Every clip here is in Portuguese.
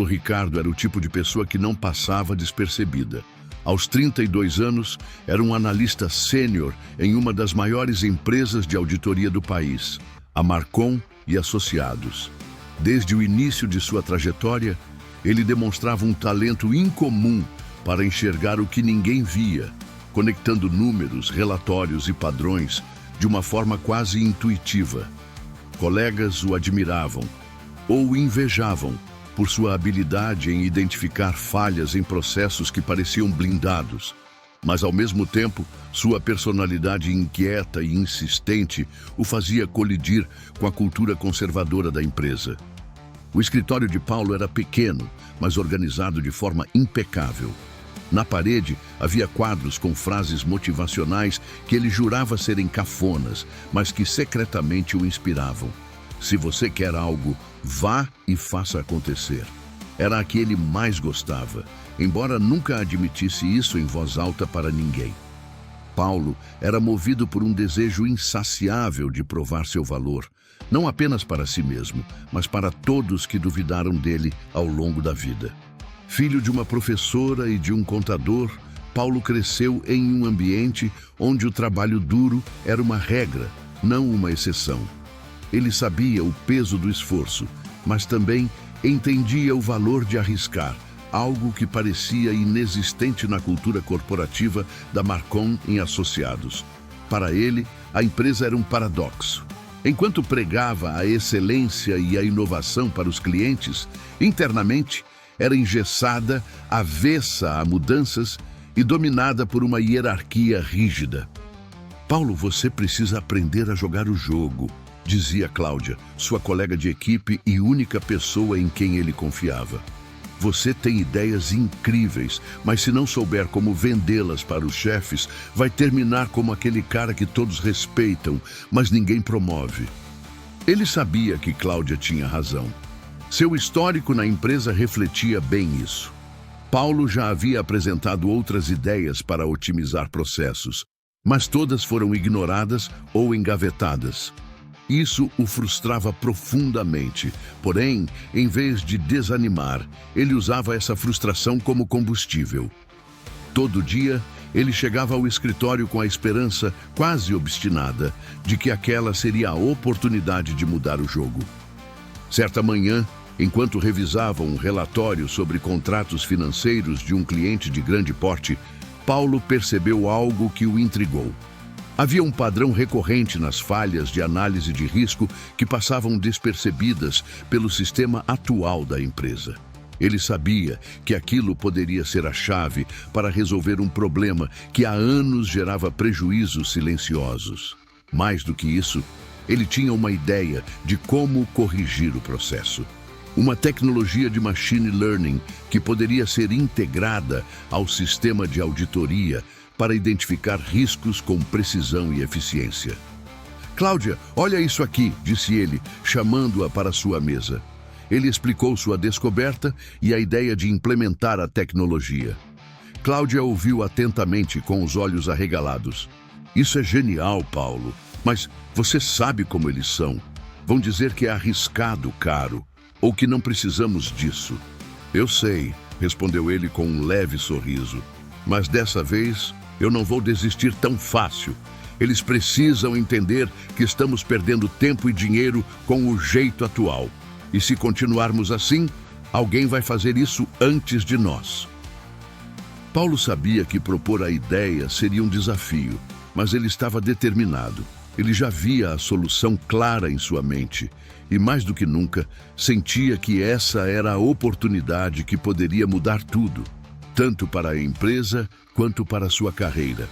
Ricardo era o tipo de pessoa que não passava despercebida. Aos 32 anos, era um analista sênior em uma das maiores empresas de auditoria do país, a Marcon e Associados. Desde o início de sua trajetória, ele demonstrava um talento incomum para enxergar o que ninguém via, conectando números, relatórios e padrões de uma forma quase intuitiva. Colegas o admiravam ou o invejavam por sua habilidade em identificar falhas em processos que pareciam blindados, mas ao mesmo tempo, sua personalidade inquieta e insistente o fazia colidir com a cultura conservadora da empresa. O escritório de Paulo era pequeno, mas organizado de forma impecável. Na parede havia quadros com frases motivacionais que ele jurava serem cafonas, mas que secretamente o inspiravam. Se você quer algo, vá e faça acontecer. Era a que ele mais gostava, embora nunca admitisse isso em voz alta para ninguém. Paulo era movido por um desejo insaciável de provar seu valor, não apenas para si mesmo, mas para todos que duvidaram dele ao longo da vida. Filho de uma professora e de um contador, Paulo cresceu em um ambiente onde o trabalho duro era uma regra, não uma exceção. Ele sabia o peso do esforço, mas também entendia o valor de arriscar, algo que parecia inexistente na cultura corporativa da Marcon em Associados. Para ele, a empresa era um paradoxo. Enquanto pregava a excelência e a inovação para os clientes, internamente era engessada, avessa a mudanças e dominada por uma hierarquia rígida. Paulo, você precisa aprender a jogar o jogo, dizia Cláudia, sua colega de equipe e única pessoa em quem ele confiava. Você tem ideias incríveis, mas se não souber como vendê-las para os chefes, vai terminar como aquele cara que todos respeitam, mas ninguém promove. Ele sabia que Cláudia tinha razão. Seu histórico na empresa refletia bem isso. Paulo já havia apresentado outras ideias para otimizar processos, mas todas foram ignoradas ou engavetadas. Isso o frustrava profundamente, porém, em vez de desanimar, ele usava essa frustração como combustível. Todo dia, ele chegava ao escritório com a esperança, quase obstinada, de que aquela seria a oportunidade de mudar o jogo. Certa manhã, enquanto revisava um relatório sobre contratos financeiros de um cliente de grande porte, Paulo percebeu algo que o intrigou. Havia um padrão recorrente nas falhas de análise de risco que passavam despercebidas pelo sistema atual da empresa. Ele sabia que aquilo poderia ser a chave para resolver um problema que há anos gerava prejuízos silenciosos. Mais do que isso, ele tinha uma ideia de como corrigir o processo. Uma tecnologia de machine learning que poderia ser integrada ao sistema de auditoria para identificar riscos com precisão e eficiência. Cláudia, olha isso aqui, disse ele, chamando-a para sua mesa. Ele explicou sua descoberta e a ideia de implementar a tecnologia. Cláudia ouviu atentamente com os olhos arregalados. Isso é genial, Paulo, mas você sabe como eles são. Vão dizer que é arriscado, caro, ou que não precisamos disso. Eu sei, respondeu ele com um leve sorriso, mas dessa vez eu não vou desistir tão fácil. Eles precisam entender que estamos perdendo tempo e dinheiro com o jeito atual. E se continuarmos assim, alguém vai fazer isso antes de nós. Paulo sabia que propor a ideia seria um desafio, mas ele estava determinado. Ele já via a solução clara em sua mente e, mais do que nunca, sentia que essa era a oportunidade que poderia mudar tudo, tanto para a empresa quanto para sua carreira.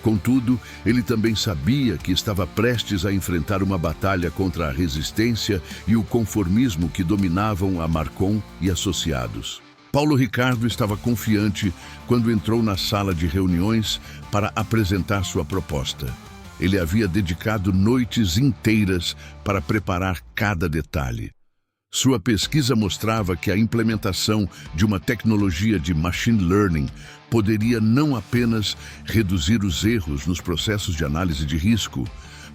Contudo, ele também sabia que estava prestes a enfrentar uma batalha contra a resistência e o conformismo que dominavam a Marcon e Associados. Paulo Ricardo estava confiante quando entrou na sala de reuniões para apresentar sua proposta. Ele havia dedicado noites inteiras para preparar cada detalhe. Sua pesquisa mostrava que a implementação de uma tecnologia de machine learning poderia não apenas reduzir os erros nos processos de análise de risco,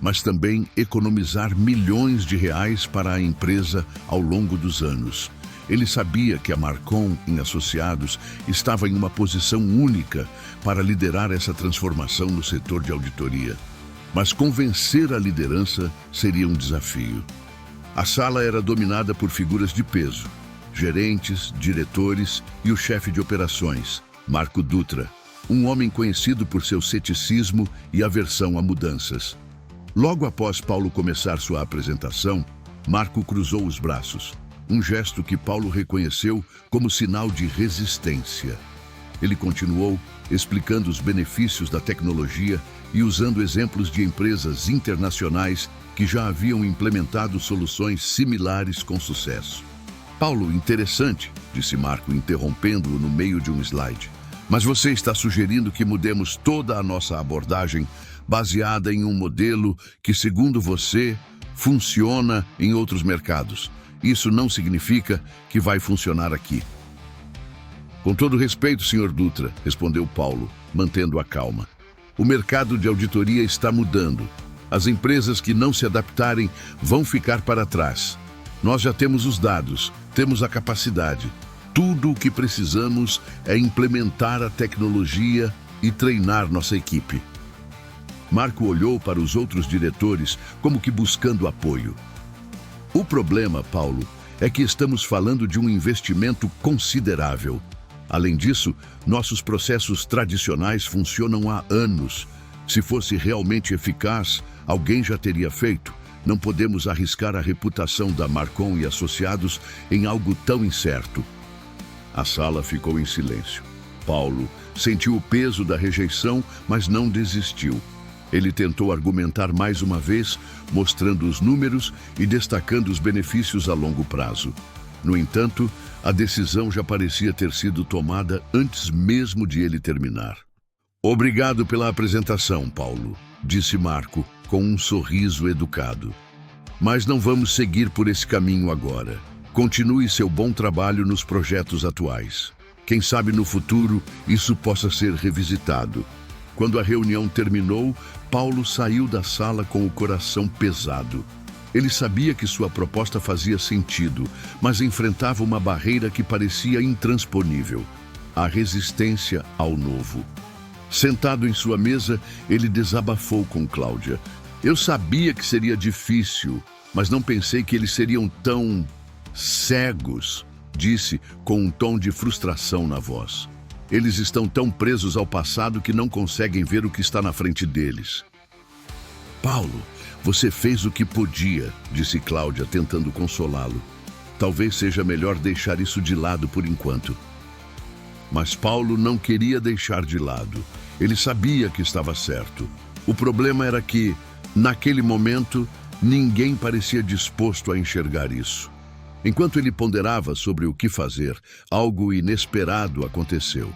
mas também economizar milhões de reais para a empresa ao longo dos anos. Ele sabia que a Marcon em Associados estava em uma posição única para liderar essa transformação no setor de auditoria. Mas convencer a liderança seria um desafio. A sala era dominada por figuras de peso: gerentes, diretores e o chefe de operações, Marco Dutra, um homem conhecido por seu ceticismo e aversão a mudanças. Logo após Paulo começar sua apresentação, Marco cruzou os braços, um gesto que Paulo reconheceu como sinal de resistência. Ele continuou, explicando os benefícios da tecnologia e usando exemplos de empresas internacionais que já haviam implementado soluções similares com sucesso. Paulo, interessante, disse Marco, interrompendo-o no meio de um slide. Mas você está sugerindo que mudemos toda a nossa abordagem baseada em um modelo que, segundo você, funciona em outros mercados. Isso não significa que vai funcionar aqui. Com todo respeito, Sr. Dutra, respondeu Paulo, mantendo a calma. O mercado de auditoria está mudando. As empresas que não se adaptarem vão ficar para trás. Nós já temos os dados, temos a capacidade. Tudo o que precisamos é implementar a tecnologia e treinar nossa equipe. Marco olhou para os outros diretores como que buscando apoio. O problema, Paulo, é que estamos falando de um investimento considerável. Além disso, nossos processos tradicionais funcionam há anos. Se fosse realmente eficaz, alguém já teria feito. Não podemos arriscar a reputação da Marcon e Associados em algo tão incerto. A sala ficou em silêncio. Paulo sentiu o peso da rejeição, mas não desistiu. Ele tentou argumentar mais uma vez, mostrando os números e destacando os benefícios a longo prazo. No entanto, a decisão já parecia ter sido tomada antes mesmo de ele terminar. Obrigado pela apresentação, Paulo, disse Marco, com um sorriso educado. Mas não vamos seguir por esse caminho agora. Continue seu bom trabalho nos projetos atuais. Quem sabe no futuro isso possa ser revisitado. Quando a reunião terminou, Paulo saiu da sala com o coração pesado. Ele sabia que sua proposta fazia sentido, mas enfrentava uma barreira que parecia intransponível: a resistência ao novo. Sentado em sua mesa, ele desabafou com Cláudia. Eu sabia que seria difícil, mas não pensei que eles seriam tão cegos, disse com um tom de frustração na voz. Eles estão tão presos ao passado que não conseguem ver o que está na frente deles. Paulo, você fez o que podia, disse Cláudia, tentando consolá-lo. Talvez seja melhor deixar isso de lado por enquanto. Mas Paulo não queria deixar de lado. Ele sabia que estava certo. O problema era que, naquele momento, ninguém parecia disposto a enxergar isso. Enquanto ele ponderava sobre o que fazer, algo inesperado aconteceu.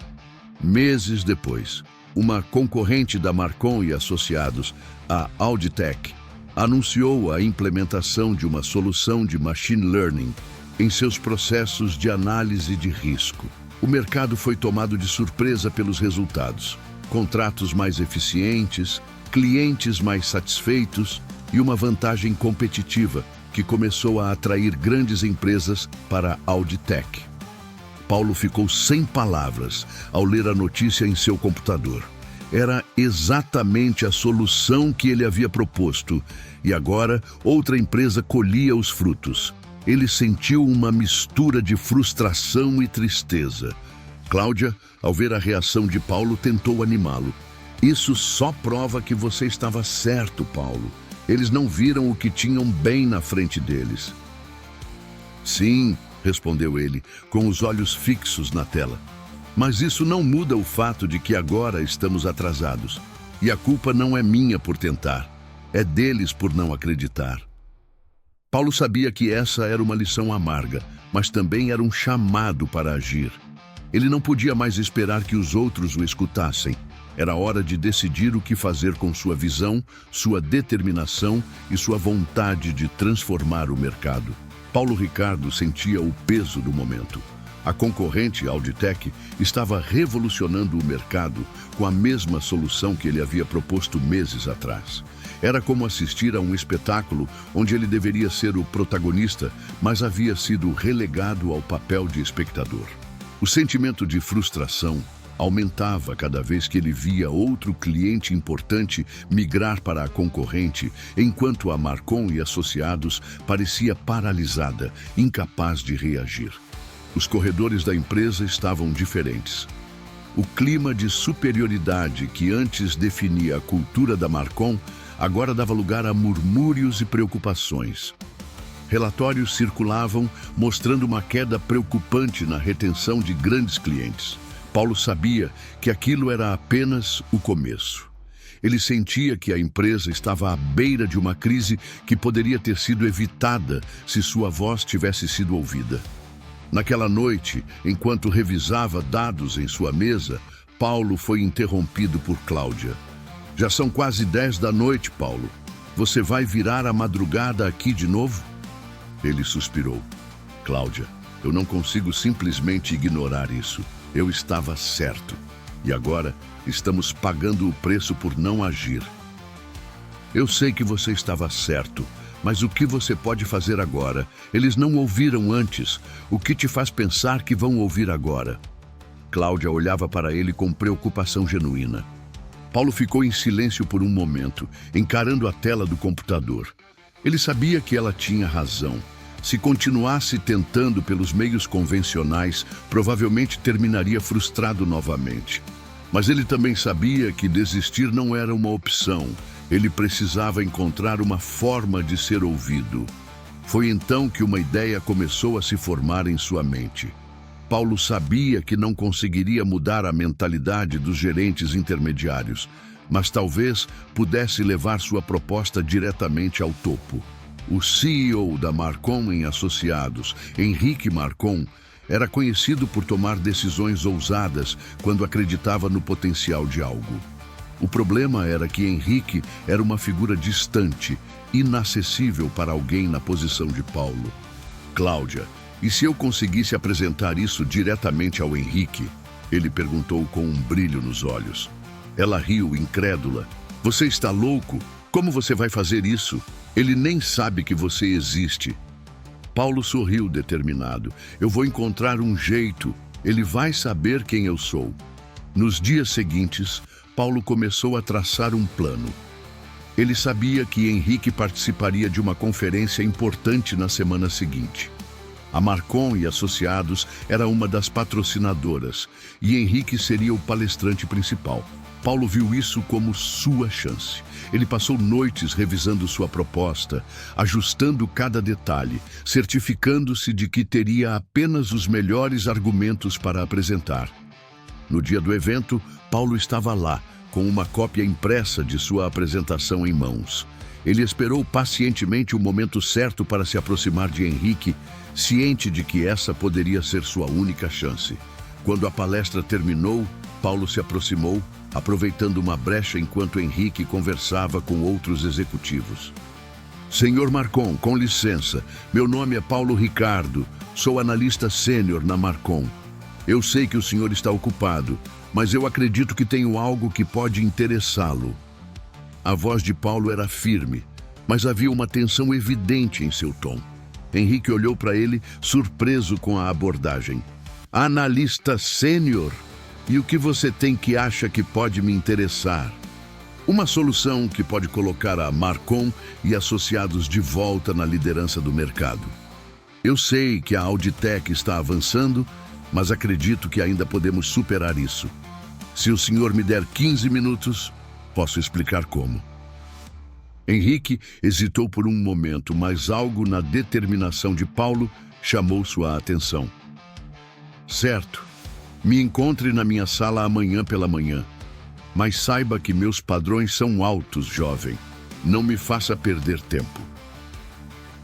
Meses depois, uma concorrente da Marcon e Associados, a Auditec, anunciou a implementação de uma solução de machine learning em seus processos de análise de risco. O mercado foi tomado de surpresa pelos resultados. Contratos mais eficientes, clientes mais satisfeitos e uma vantagem competitiva que começou a atrair grandes empresas para a Auditec. Paulo ficou sem palavras ao ler a notícia em seu computador. Era exatamente a solução que ele havia proposto, e agora outra empresa colhia os frutos. Ele sentiu uma mistura de frustração e tristeza. Cláudia, ao ver a reação de Paulo, tentou animá-lo. Isso só prova que você estava certo, Paulo. Eles não viram o que tinham bem na frente deles. Sim, respondeu ele, com os olhos fixos na tela. Mas isso não muda o fato de que agora estamos atrasados. E a culpa não é minha por tentar. É deles por não acreditar. Paulo sabia que essa era uma lição amarga, mas também era um chamado para agir. Ele não podia mais esperar que os outros o escutassem. Era hora de decidir o que fazer com sua visão, sua determinação e sua vontade de transformar o mercado. Paulo Ricardo sentia o peso do momento. A concorrente Auditec estava revolucionando o mercado com a mesma solução que ele havia proposto meses atrás. Era como assistir a um espetáculo onde ele deveria ser o protagonista, mas havia sido relegado ao papel de espectador. O sentimento de frustração aumentava cada vez que ele via outro cliente importante migrar para a concorrente, enquanto a Marcon e Associados parecia paralisada, incapaz de reagir. Os corredores da empresa estavam diferentes. O clima de superioridade que antes definia a cultura da Marcon agora dava lugar a murmúrios e preocupações. Relatórios circulavam mostrando uma queda preocupante na retenção de grandes clientes. Paulo sabia que aquilo era apenas o começo. Ele sentia que a empresa estava à beira de uma crise que poderia ter sido evitada se sua voz tivesse sido ouvida. Naquela noite, enquanto revisava dados em sua mesa, Paulo foi interrompido por Cláudia. Já são quase 10 da noite, Paulo. Você vai virar a madrugada aqui de novo? Ele suspirou. Cláudia, eu não consigo simplesmente ignorar isso. Eu estava certo. E agora estamos pagando o preço por não agir. Eu sei que você estava certo, mas o que você pode fazer agora? Eles não ouviram antes. O que te faz pensar que vão ouvir agora? Cláudia olhava para ele com preocupação genuína. Paulo ficou em silêncio por um momento, encarando a tela do computador. Ele sabia que ela tinha razão. Se continuasse tentando pelos meios convencionais, provavelmente terminaria frustrado novamente. Mas ele também sabia que desistir não era uma opção. Ele precisava encontrar uma forma de ser ouvido. Foi então que uma ideia começou a se formar em sua mente. Paulo sabia que não conseguiria mudar a mentalidade dos gerentes intermediários, mas talvez pudesse levar sua proposta diretamente ao topo. O CEO da Marcon em Associados, Henrique Marcon, era conhecido por tomar decisões ousadas quando acreditava no potencial de algo. O problema era que Henrique era uma figura distante, inacessível para alguém na posição de Paulo. Cláudia, e se eu conseguisse apresentar isso diretamente ao Henrique? Ele perguntou com um brilho nos olhos. Ela riu, incrédula. Você está louco? Como você vai fazer isso? Ele nem sabe que você existe. Paulo sorriu determinado. Eu vou encontrar um jeito. Ele vai saber quem eu sou. Nos dias seguintes, Paulo começou a traçar um plano. Ele sabia que Henrique participaria de uma conferência importante na semana seguinte. A Marcon e Associados era uma das patrocinadoras e Henrique seria o palestrante principal. Paulo viu isso como sua chance. Ele passou noites revisando sua proposta, ajustando cada detalhe, certificando-se de que teria apenas os melhores argumentos para apresentar. No dia do evento, Paulo estava lá, com uma cópia impressa de sua apresentação em mãos. Ele esperou pacientemente o momento certo para se aproximar de Henrique, ciente de que essa poderia ser sua única chance. Quando a palestra terminou, Paulo se aproximou, aproveitando uma brecha enquanto Henrique conversava com outros executivos. Senhor Marcon, com licença, meu nome é Paulo Ricardo, sou analista sênior na Marcon. Eu sei que o senhor está ocupado, mas eu acredito que tenho algo que pode interessá-lo. A voz de Paulo era firme, mas havia uma tensão evidente em seu tom. Henrique olhou para ele, surpreso com a abordagem. Analista sênior? E o que você tem que acha que pode me interessar? Uma solução que pode colocar a Marcon e Associados de volta na liderança do mercado. Eu sei que a Auditec está avançando, mas acredito que ainda podemos superar isso. Se o senhor me der 15 minutos, posso explicar como. Henrique hesitou por um momento, mas algo na determinação de Paulo chamou sua atenção. Certo. Me encontre na minha sala amanhã pela manhã. Mas saiba que meus padrões são altos, jovem. Não me faça perder tempo.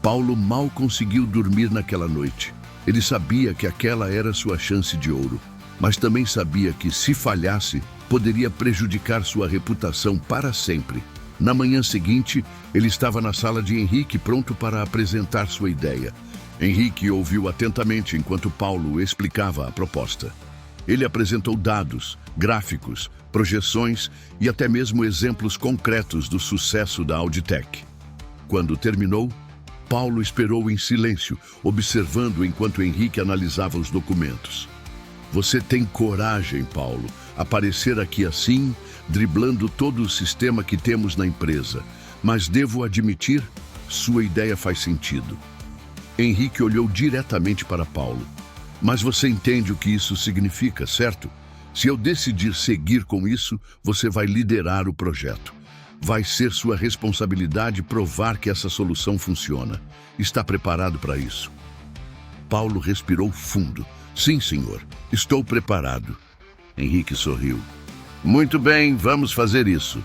Paulo mal conseguiu dormir naquela noite. Ele sabia que aquela era sua chance de ouro, mas também sabia que, se falhasse, poderia prejudicar sua reputação para sempre. Na manhã seguinte, ele estava na sala de Henrique, pronto para apresentar sua ideia. Henrique ouviu atentamente enquanto Paulo explicava a proposta. Ele apresentou dados, gráficos, projeções e até mesmo exemplos concretos do sucesso da Auditec. Quando terminou, Paulo esperou em silêncio, observando enquanto Henrique analisava os documentos. Você tem coragem, Paulo, aparecer aqui assim, driblando todo o sistema que temos na empresa. Mas devo admitir, sua ideia faz sentido. Henrique olhou diretamente para Paulo. Mas você entende o que isso significa, certo? Se eu decidir seguir com isso, você vai liderar o projeto. Vai ser sua responsabilidade provar que essa solução funciona. Está preparado para isso? Paulo respirou fundo. Sim, senhor. Estou preparado. Henrique sorriu. Muito bem, vamos fazer isso.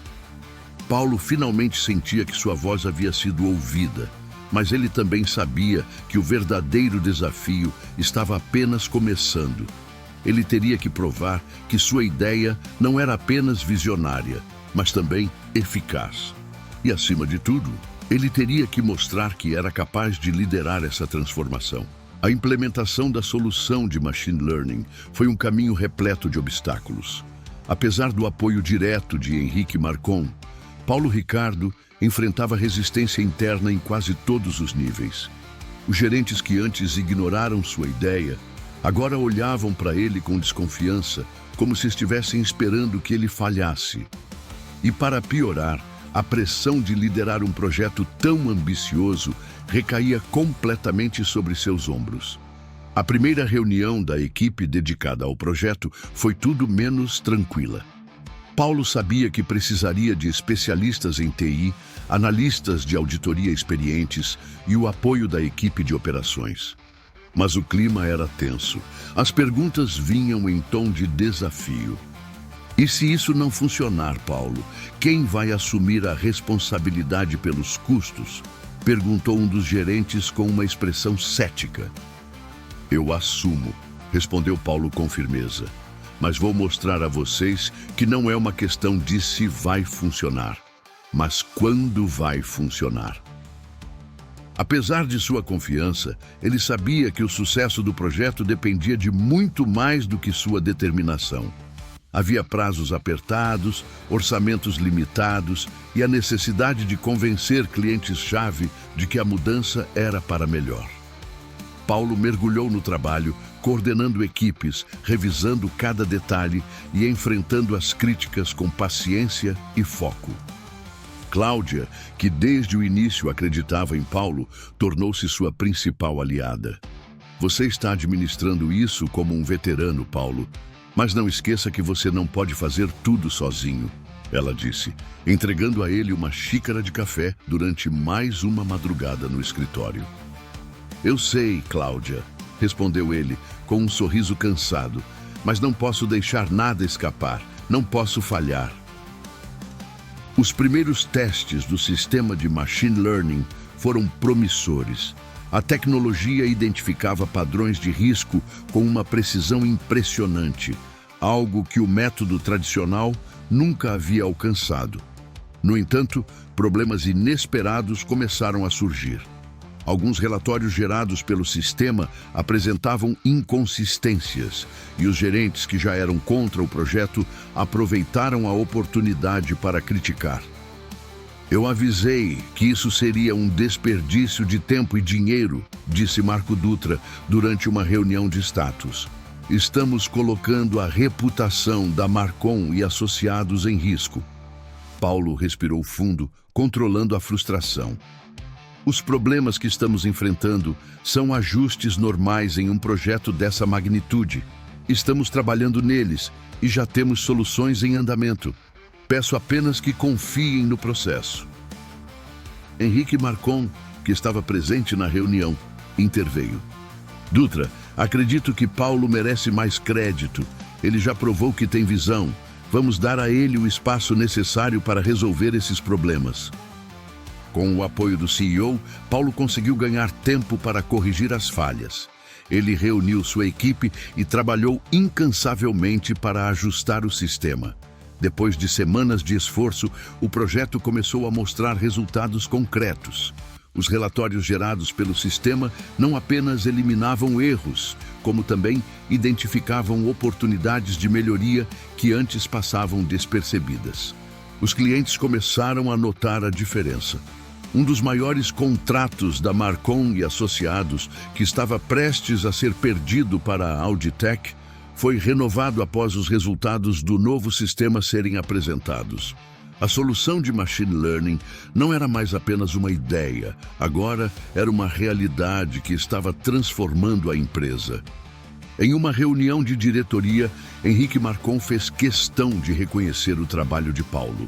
Paulo finalmente sentia que sua voz havia sido ouvida, mas ele também sabia que o verdadeiro desafio estava apenas começando. Ele teria que provar que sua ideia não era apenas visionária, mas também eficaz. E, acima de tudo, ele teria que mostrar que era capaz de liderar essa transformação. A implementação da solução de machine learning foi um caminho repleto de obstáculos. Apesar do apoio direto de Henrique Marcon, Paulo Ricardo enfrentava resistência interna em quase todos os níveis. Os gerentes que antes ignoraram sua ideia, agora olhavam para ele com desconfiança, como se estivessem esperando que ele falhasse. E para piorar, a pressão de liderar um projeto tão ambicioso recaía completamente sobre seus ombros. A primeira reunião da equipe dedicada ao projeto foi tudo menos tranquila. Paulo sabia que precisaria de especialistas em TI, analistas de auditoria experientes e o apoio da equipe de operações. Mas o clima era tenso. As perguntas vinham em tom de desafio. E se isso não funcionar, Paulo, quem vai assumir a responsabilidade pelos custos? Perguntou um dos gerentes com uma expressão cética. Eu assumo, respondeu Paulo com firmeza. Mas vou mostrar a vocês que não é uma questão de se vai funcionar, mas quando vai funcionar. Apesar de sua confiança, ele sabia que o sucesso do projeto dependia de muito mais do que sua determinação. Havia prazos apertados, orçamentos limitados e a necessidade de convencer clientes-chave de que a mudança era para melhor. Paulo mergulhou no trabalho, coordenando equipes, revisando cada detalhe e enfrentando as críticas com paciência e foco. Cláudia, que desde o início acreditava em Paulo, tornou-se sua principal aliada. Você está administrando isso como um veterano, Paulo. Mas não esqueça que você não pode fazer tudo sozinho, ela disse, entregando a ele uma xícara de café durante mais uma madrugada no escritório. Eu sei, Cláudia, respondeu ele, com um sorriso cansado, mas não posso deixar nada escapar, não posso falhar. Os primeiros testes do sistema de machine learning foram promissores. A tecnologia identificava padrões de risco com uma precisão impressionante, algo que o método tradicional nunca havia alcançado. No entanto, problemas inesperados começaram a surgir. Alguns relatórios gerados pelo sistema apresentavam inconsistências, e os gerentes que já eram contra o projeto aproveitaram a oportunidade para criticar. Eu avisei que isso seria um desperdício de tempo e dinheiro, disse Marco Dutra durante uma reunião de status. Estamos colocando a reputação da Marcon e associados em risco. Paulo respirou fundo, controlando a frustração. Os problemas que estamos enfrentando são ajustes normais em um projeto dessa magnitude. Estamos trabalhando neles e já temos soluções em andamento. Peço apenas que confiem no processo. Henrique Marcon, que estava presente na reunião, interveio. Dutra, acredito que Paulo merece mais crédito. Ele já provou que tem visão. Vamos dar a ele o espaço necessário para resolver esses problemas. Com o apoio do CEO, Paulo conseguiu ganhar tempo para corrigir as falhas. Ele reuniu sua equipe e trabalhou incansavelmente para ajustar o sistema. Depois de semanas de esforço, o projeto começou a mostrar resultados concretos. Os relatórios gerados pelo sistema não apenas eliminavam erros, como também identificavam oportunidades de melhoria que antes passavam despercebidas. Os clientes começaram a notar a diferença. Um dos maiores contratos da Marcon e Associados, que estava prestes a ser perdido para a Auditec, foi renovado após os resultados do novo sistema serem apresentados. A solução de machine learning não era mais apenas uma ideia, agora era uma realidade que estava transformando a empresa. Em uma reunião de diretoria, Henrique Marcon fez questão de reconhecer o trabalho de Paulo.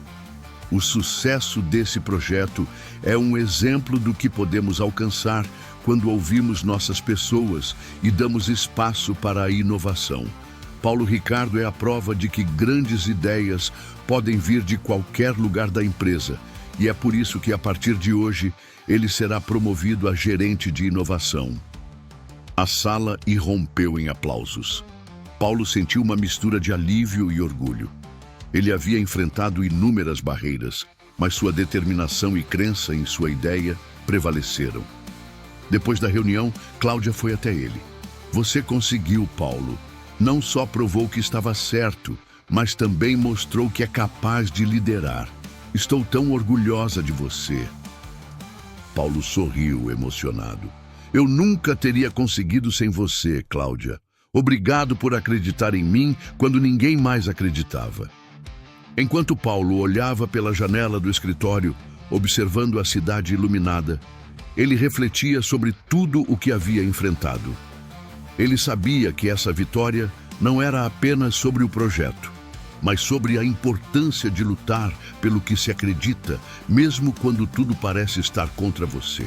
O sucesso desse projeto é um exemplo do que podemos alcançar quando ouvimos nossas pessoas e damos espaço para a inovação. Paulo Ricardo é a prova de que grandes ideias podem vir de qualquer lugar da empresa, e é por isso que, a partir de hoje, ele será promovido a gerente de inovação. A sala irrompeu em aplausos. Paulo sentiu uma mistura de alívio e orgulho. Ele havia enfrentado inúmeras barreiras, mas sua determinação e crença em sua ideia prevaleceram. Depois da reunião, Cláudia foi até ele. "Você conseguiu, Paulo. Não só provou que estava certo, mas também mostrou que é capaz de liderar. Estou tão orgulhosa de você." Paulo sorriu, emocionado. "Eu nunca teria conseguido sem você, Cláudia. Obrigado por acreditar em mim quando ninguém mais acreditava." Enquanto Paulo olhava pela janela do escritório, observando a cidade iluminada, ele refletia sobre tudo o que havia enfrentado. Ele sabia que essa vitória não era apenas sobre o projeto, mas sobre a importância de lutar pelo que se acredita, mesmo quando tudo parece estar contra você.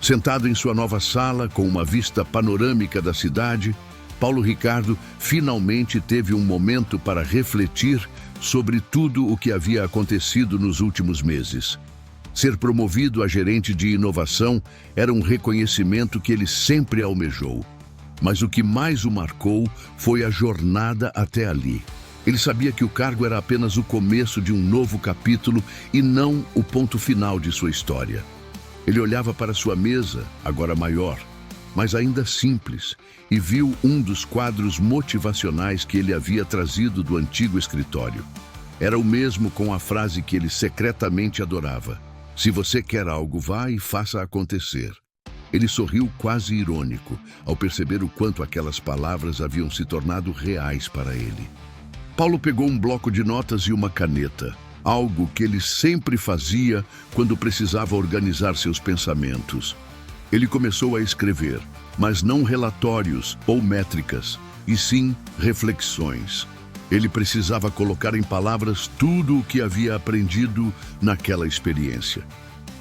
Sentado em sua nova sala, com uma vista panorâmica da cidade, Paulo Ricardo finalmente teve um momento para refletir sobre tudo o que havia acontecido nos últimos meses. Ser promovido a gerente de inovação era um reconhecimento que ele sempre almejou. Mas o que mais o marcou foi a jornada até ali. Ele sabia que o cargo era apenas o começo de um novo capítulo e não o ponto final de sua história. Ele olhava para sua mesa, agora maior, mas ainda simples, e viu um dos quadros motivacionais que ele havia trazido do antigo escritório. Era o mesmo com a frase que ele secretamente adorava: "Se você quer algo, vá e faça acontecer." Ele sorriu quase irônico ao perceber o quanto aquelas palavras haviam se tornado reais para ele. Paulo pegou um bloco de notas e uma caneta, algo que ele sempre fazia quando precisava organizar seus pensamentos. Ele começou a escrever, mas não relatórios ou métricas, e sim reflexões. Ele precisava colocar em palavras tudo o que havia aprendido naquela experiência.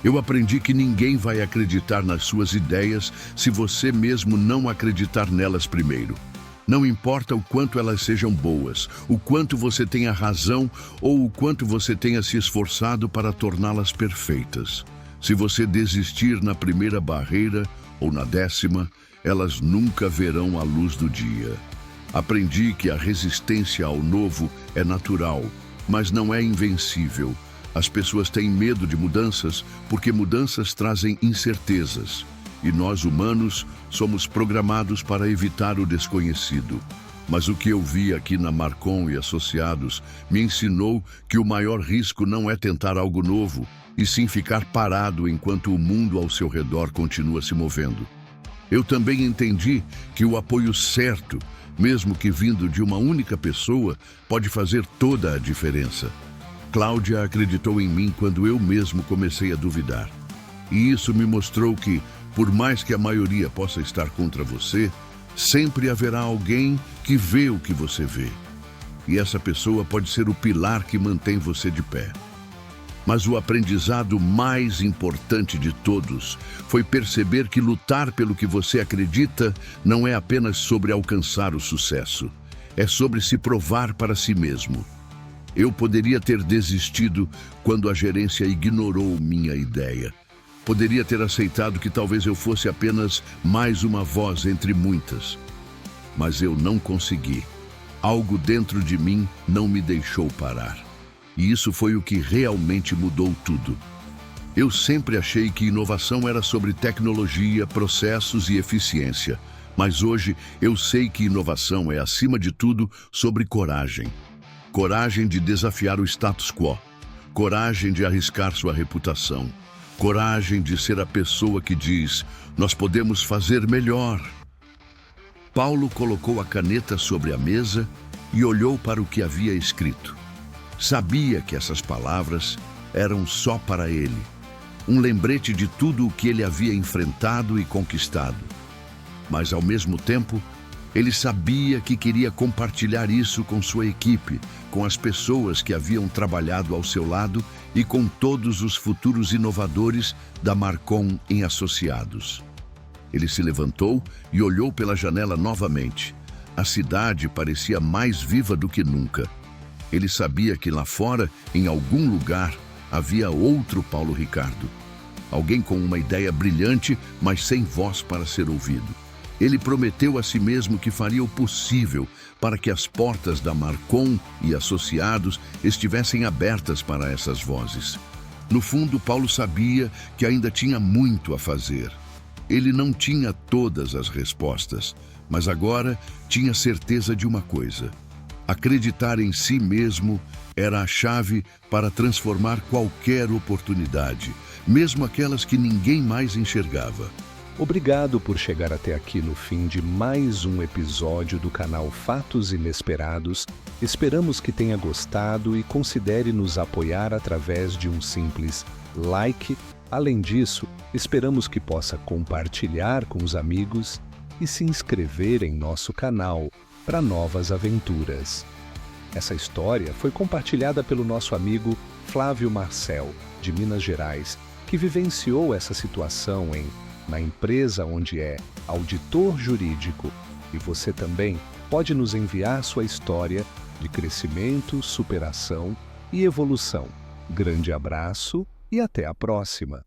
"Eu aprendi que ninguém vai acreditar nas suas ideias se você mesmo não acreditar nelas primeiro. Não importa o quanto elas sejam boas, o quanto você tenha razão ou o quanto você tenha se esforçado para torná-las perfeitas. Se você desistir na primeira barreira ou na 10ª, elas nunca verão a luz do dia. Aprendi que a resistência ao novo é natural, mas não é invencível. As pessoas têm medo de mudanças porque mudanças trazem incertezas. E nós, humanos, somos programados para evitar o desconhecido. Mas o que eu vi aqui na Marcon e Associados me ensinou que o maior risco não é tentar algo novo, e sim ficar parado enquanto o mundo ao seu redor continua se movendo. Eu também entendi que o apoio certo, mesmo que vindo de uma única pessoa, pode fazer toda a diferença. Cláudia acreditou em mim quando eu mesmo comecei a duvidar. E isso me mostrou que, por mais que a maioria possa estar contra você, sempre haverá alguém que vê o que você vê. E essa pessoa pode ser o pilar que mantém você de pé. Mas o aprendizado mais importante de todos foi perceber que lutar pelo que você acredita não é apenas sobre alcançar o sucesso. É sobre se provar para si mesmo. Eu poderia ter desistido quando a gerência ignorou minha ideia. Poderia ter aceitado que talvez eu fosse apenas mais uma voz entre muitas. Mas eu não consegui. Algo dentro de mim não me deixou parar. E isso foi o que realmente mudou tudo. Eu sempre achei que inovação era sobre tecnologia, processos e eficiência. Mas hoje eu sei que inovação é, acima de tudo, sobre coragem. Coragem de desafiar o status quo. Coragem de arriscar sua reputação. Coragem de ser a pessoa que diz: nós podemos fazer melhor. Paulo colocou a caneta sobre a mesa e olhou para o que havia escrito. Sabia que essas palavras eram só para ele. Um lembrete de tudo o que ele havia enfrentado e conquistado. Mas, ao mesmo tempo, ele sabia que queria compartilhar isso com sua equipe, com as pessoas que haviam trabalhado ao seu lado e com todos os futuros inovadores da Marcon em Associados. Ele se levantou e olhou pela janela novamente. A cidade parecia mais viva do que nunca. Ele sabia que lá fora, em algum lugar, havia outro Paulo Ricardo. Alguém com uma ideia brilhante, mas sem voz para ser ouvido. Ele prometeu a si mesmo que faria o possível para que as portas da Marcon e Associados estivessem abertas para essas vozes. No fundo, Paulo sabia que ainda tinha muito a fazer. Ele não tinha todas as respostas, mas agora tinha certeza de uma coisa: acreditar em si mesmo era a chave para transformar qualquer oportunidade, mesmo aquelas que ninguém mais enxergava. Obrigado por chegar até aqui no fim de mais um episódio do canal Fatos Inesperados. Esperamos que tenha gostado e considere nos apoiar através de um simples like. Além disso, esperamos que possa compartilhar com os amigos e se inscrever em nosso canal para novas aventuras. Essa história foi compartilhada pelo nosso amigo Flávio Marcel, de Minas Gerais, que vivenciou essa situação na empresa onde é auditor jurídico. E você também pode nos enviar sua história de crescimento, superação e evolução. Grande abraço e até a próxima!